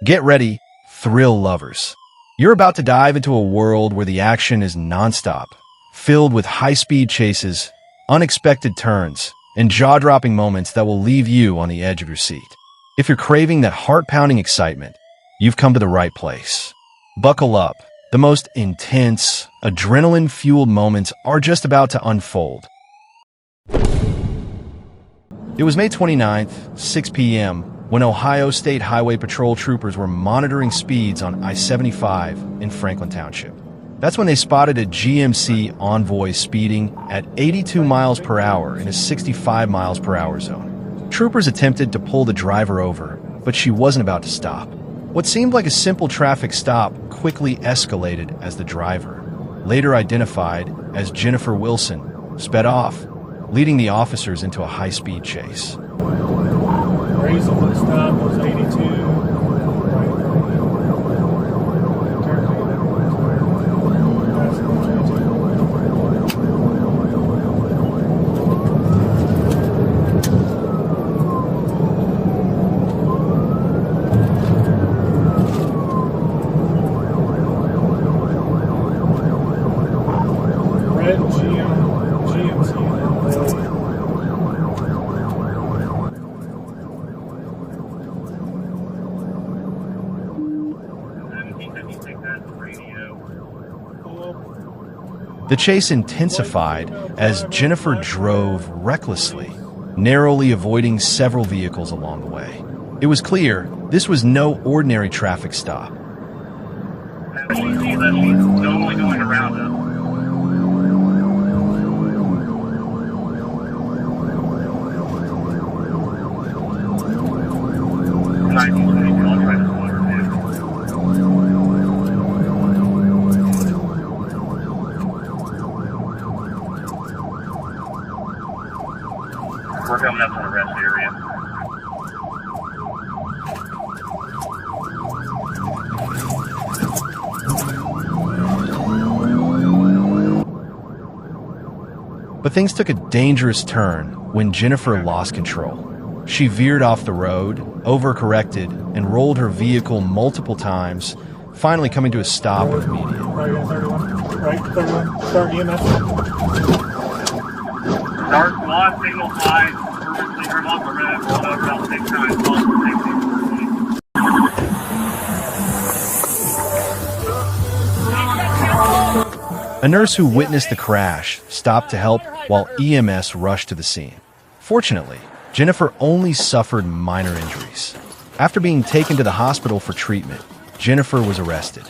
Get ready, thrill lovers. You're about to dive into a world where the action is nonstop, filled with high-speed chases, unexpected turns, and jaw-dropping moments that will leave you on the edge of your seat. If you're craving that heart-pounding excitement, you've come to the right place. Buckle up. The most intense, adrenaline-fueled moments are just about to unfold. It was May 29th, 6 p.m., when Ohio State Highway Patrol troopers were monitoring speeds on I-75 in Franklin Township. That's when they spotted a GMC Envoy speeding at 82 miles per hour in a 65 miles per hour zone. Troopers attempted to pull the driver over, but she wasn't about to stop. What seemed like a simple traffic stop quickly escalated as the driver, later identified as Jennifer Wilson, sped off, leading the officers into a high-speed chase. Reason for the stop was 82. Red GMC. The chase intensified as Jennifer drove recklessly, narrowly avoiding several vehicles along the way. It was clear this was no ordinary traffic stop. You see that she's totally going around us. I'll try to slow her down. We're coming up to the rest area. But things took a dangerous turn when Jennifer lost control. She veered off the road, overcorrected, and rolled her vehicle multiple times, finally coming to a stop immediately. Right, 31. Right, 31. Start EMS. Start squad, signal 5, purposely driven off the road, rolled over about 6 times, lost the A nurse who witnessed the crash stopped to help while EMS rushed to the scene. Fortunately, Jennifer only suffered minor injuries. After being taken to the hospital for treatment, Jennifer was arrested.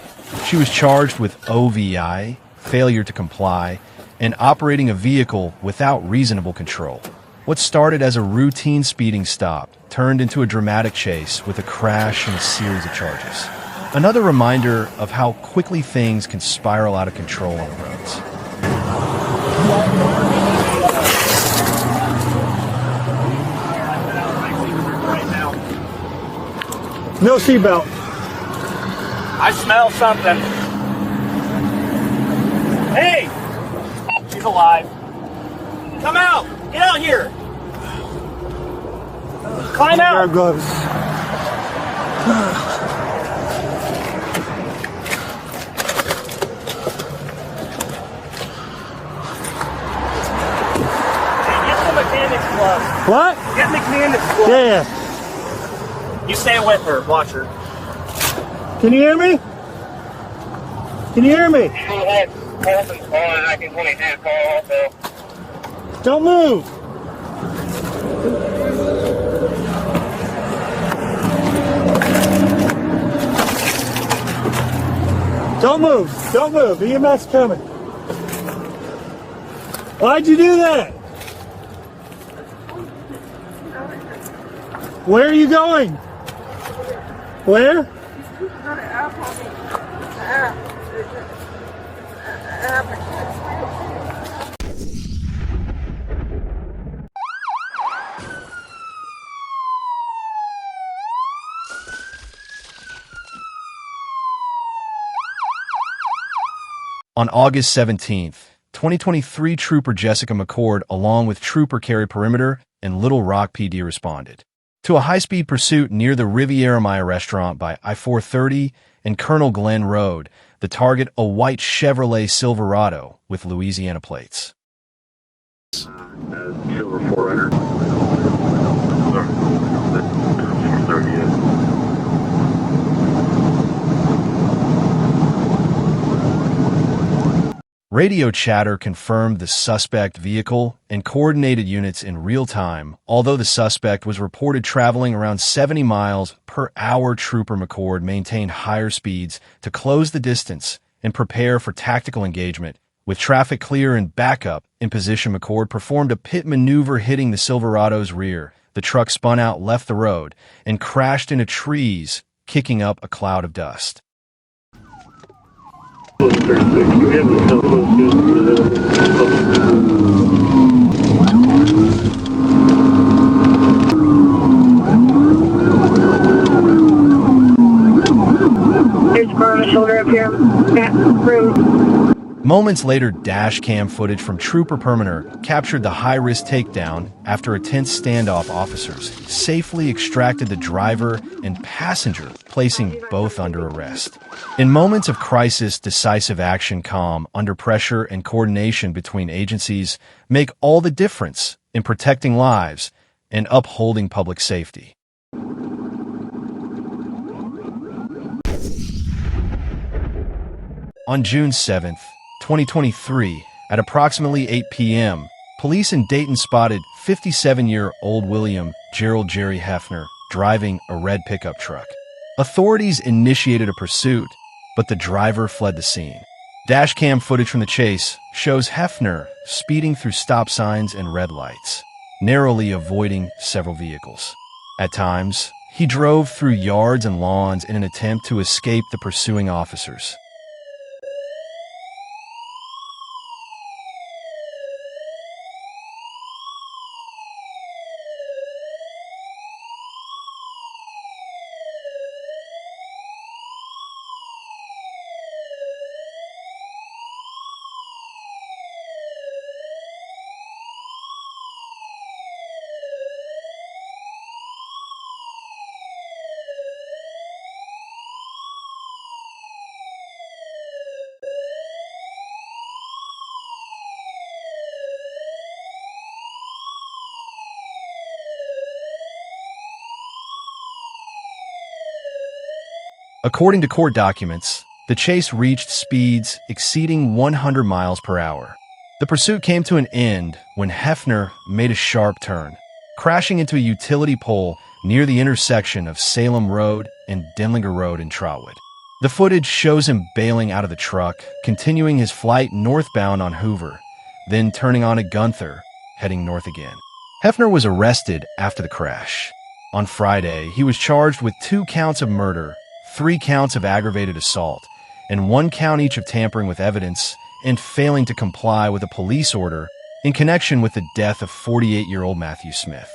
She was charged with OVI, failure to comply, and operating a vehicle without reasonable control. What started as a routine speeding stop turned into a dramatic chase with a crash and a series of charges. Another reminder of how quickly things can spiral out of control on the roads. No seatbelt. I smell something. Hey! She's alive. Come out! Get out here! Climb out! Wear gloves. Get the mechanic's glove. What? Get mechanic's glove. Yeah. You stay with her. Watch her. Can you hear me? Can you hear me? I can 22 call also. Don't move. Don't move. Don't move. EMS coming. Why'd you do that? Where are you going? Where? On August 17th, 2023, Trooper Jessica McCord, along with Trooper Carrie Perimeter and Little Rock PD, responded to a high-speed pursuit near the Riviera Maya restaurant by I-430 and Colonel Glenn Road, the target a white Chevrolet Silverado with Louisiana plates. Silver 400. Sorry. 430. Radio chatter confirmed the suspect vehicle and coordinated units in real time. Although the suspect was reported traveling around 70 miles per hour, Trooper McCord maintained higher speeds to close the distance and prepare for tactical engagement. With traffic clear and backup in position, McCord performed a pit maneuver, hitting the Silverado's rear. The truck spun out, left the road, and crashed into trees, kicking up a cloud of dust. There's a car on the shoulder up here. That room. Moments later, dash cam footage from Trooper Perminer captured the high-risk takedown after a tense standoff. Officers safely extracted the driver and passenger, placing both under arrest. In moments of crisis, decisive action, calm under pressure, and coordination between agencies make all the difference in protecting lives and upholding public safety. On June 7th, 2023, at approximately 8 p.m., police in Dayton spotted 57-year-old William Gerald Jerry Hefner driving a red pickup truck. Authorities initiated a pursuit, but the driver fled the scene. Dashcam footage from the chase shows Hefner speeding through stop signs and red lights, narrowly avoiding several vehicles. At times, he drove through yards and lawns in an attempt to escape the pursuing officers. According to court documents, the chase reached speeds exceeding 100 miles per hour. The pursuit came to an end when Hefner made a sharp turn, crashing into a utility pole near the intersection of Salem Road and Denlinger Road in Trotwood. The footage shows him bailing out of the truck, continuing his flight northbound on Hoover, then turning on at Gunther, heading north again. Hefner was arrested after the crash. On Friday, he was charged with 2 counts of murder, 3 counts of aggravated assault, and 1 count each of tampering with evidence and failing to comply with a police order in connection with the death of 48-year-old Matthew Smith.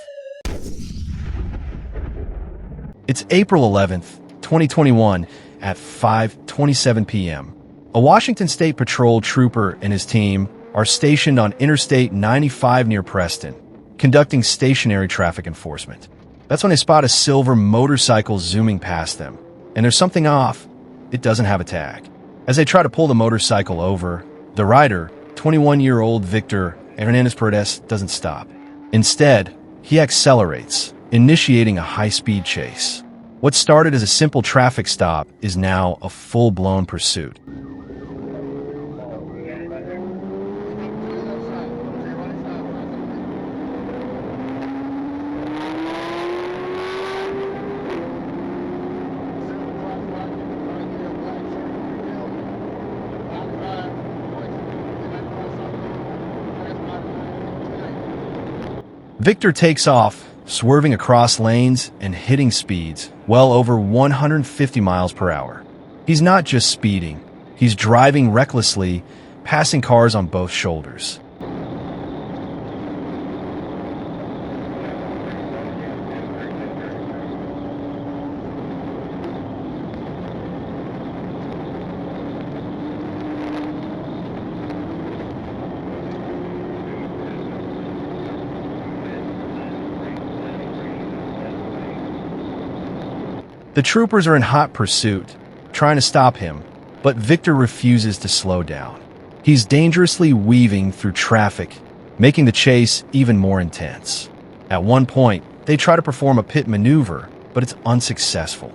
It's April 11th, 2021 at 5:27 p.m. A Washington State Patrol trooper and his team are stationed on Interstate 95 near Preston, conducting stationary traffic enforcement. That's when they spot a silver motorcycle zooming past them. And there's something off. It doesn't have a tag. As they try to pull the motorcycle over, the rider, 21-year-old Victor Hernandez Perez, doesn't stop. Instead, he accelerates, initiating a high-speed chase. What started as a simple traffic stop is now a full-blown pursuit. Victor takes off, swerving across lanes and hitting speeds well over 150 miles per hour. He's not just speeding, he's driving recklessly, passing cars on both shoulders. The troopers are in hot pursuit, trying to stop him, but Victor refuses to slow down. He's dangerously weaving through traffic, making the chase even more intense. At one point, they try to perform a pit maneuver, but it's unsuccessful.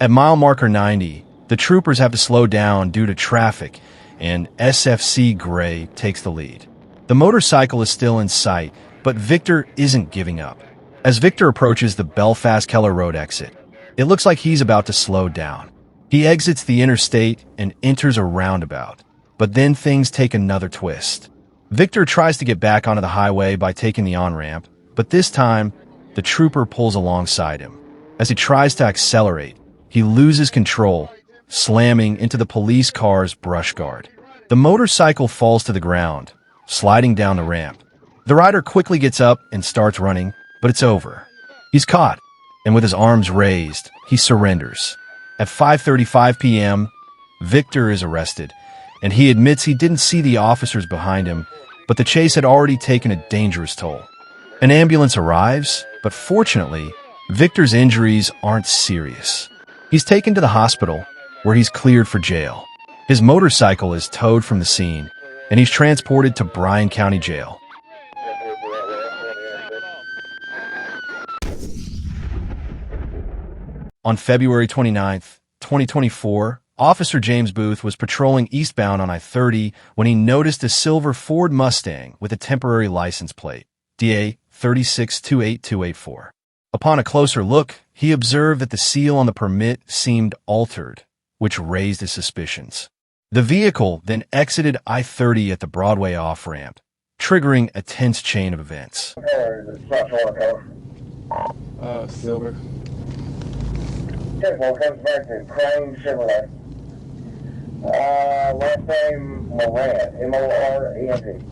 At mile marker 90, the troopers have to slow down due to traffic, and SFC Gray takes the lead. The motorcycle is still in sight, but Victor isn't giving up. As Victor approaches the Belfast-Keller Road exit, it looks like he's about to slow down. He exits the interstate and enters a roundabout, but then things take another twist. Victor tries to get back onto the highway by taking the on-ramp, but this time, the trooper pulls alongside him. As he tries to accelerate, he loses control, slamming into the police car's brush guard. The motorcycle falls to the ground, sliding down the ramp. The rider quickly gets up and starts running, but it's over. He's caught, and with his arms raised, he surrenders. At 5:35 p.m., Victor is arrested, and he admits he didn't see the officers behind him, but the chase had already taken a dangerous toll. An ambulance arrives, but fortunately, Victor's injuries aren't serious. He's taken to the hospital, where he's cleared for jail. His motorcycle is towed from the scene, and he's transported to Bryan County Jail. On February 29, 2024, Officer James Booth was patrolling eastbound on I-30 when he noticed a silver Ford Mustang with a temporary license plate, DA 3628284. Upon a closer look, he observed that the seal on the permit seemed altered, which raised his suspicions. The vehicle then exited I-30 at the Broadway off-ramp, triggering a tense chain of events. Silver. Typical comes back to Crane Chevrolet. Last name Morant, M-O-R-E-N-T.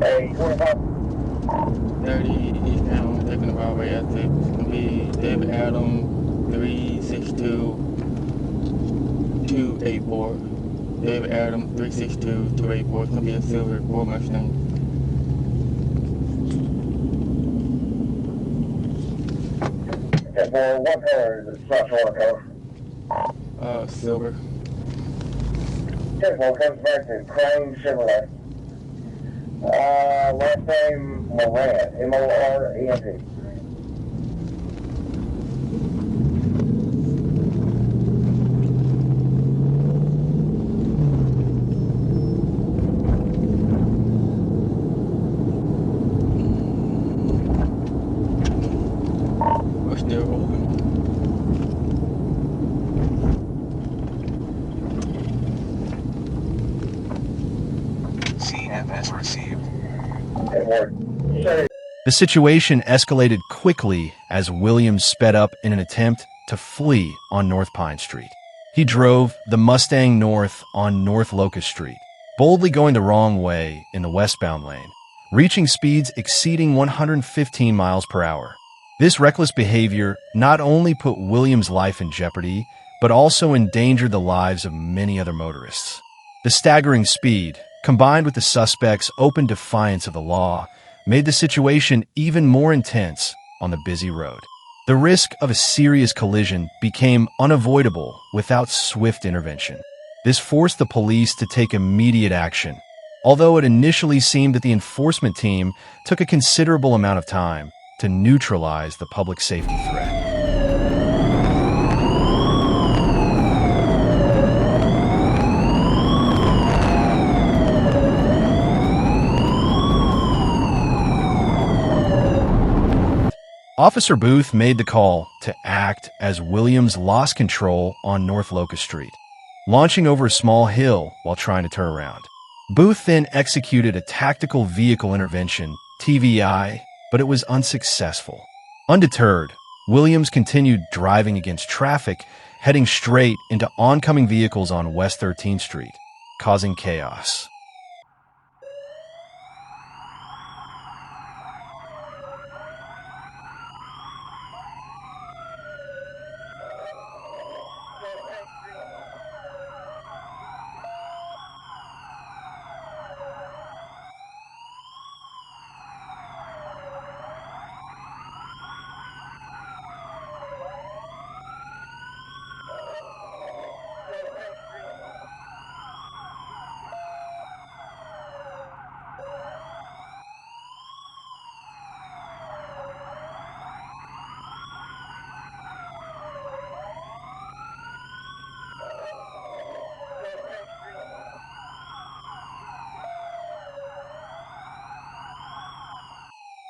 Hey, 25. 30 eastbound, taking the Broadway exit. It's going to be David Adam, 362-284. David Adam, 362-284. It's going to be a silver Ford Mustang. Okay, well, what color is it? Slash what color? Silver. Typical comes back to Crane Chevrolet. Last name Morant, M-O-R-E-N-T. We're still rolling. CFS received. The situation escalated quickly as Williams sped up in an attempt to flee on North Pine Street. He drove the Mustang north on North Locust Street, boldly going the wrong way in the westbound lane, reaching speeds exceeding 115 miles per hour. This reckless behavior not only put Williams' life in jeopardy, but also endangered the lives of many other motorists. The staggering speed, combined with the suspect's open defiance of the law, made the situation even more intense on the busy road. The risk of a serious collision became unavoidable without swift intervention. This forced the police to take immediate action. Although it initially seemed that the enforcement team took a considerable amount of time to neutralize the public safety threat. Officer Booth made the call to act as Williams lost control on North Locust Street, launching over a small hill while trying to turn around. Booth then executed a tactical vehicle intervention, TVI, but it was unsuccessful. Undeterred, Williams continued driving against traffic, heading straight into oncoming vehicles on West 13th Street, causing chaos.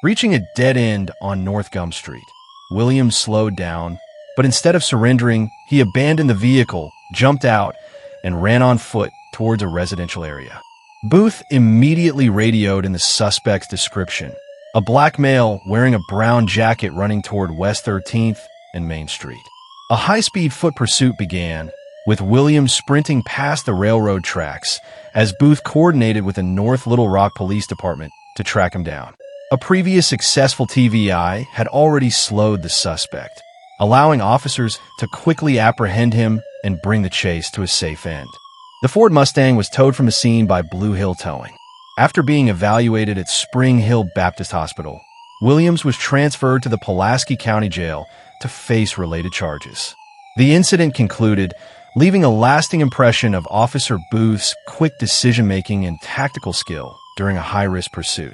Reaching a dead end on North Gum Street, Williams slowed down, but instead of surrendering, he abandoned the vehicle, jumped out, and ran on foot towards a residential area. Booth immediately radioed in the suspect's description: a black male wearing a brown jacket running toward West 13th and Main Street. A high-speed foot pursuit began, with Williams sprinting past the railroad tracks as Booth coordinated with the North Little Rock Police Department to track him down. A previous successful TVI had already slowed the suspect, allowing officers to quickly apprehend him and bring the chase to a safe end. The Ford Mustang was towed from the scene by Blue Hill Towing. After being evaluated at Spring Hill Baptist Hospital, Williams was transferred to the Pulaski County Jail to face related charges. The incident concluded, leaving a lasting impression of Officer Booth's quick decision-making and tactical skill during a high-risk pursuit.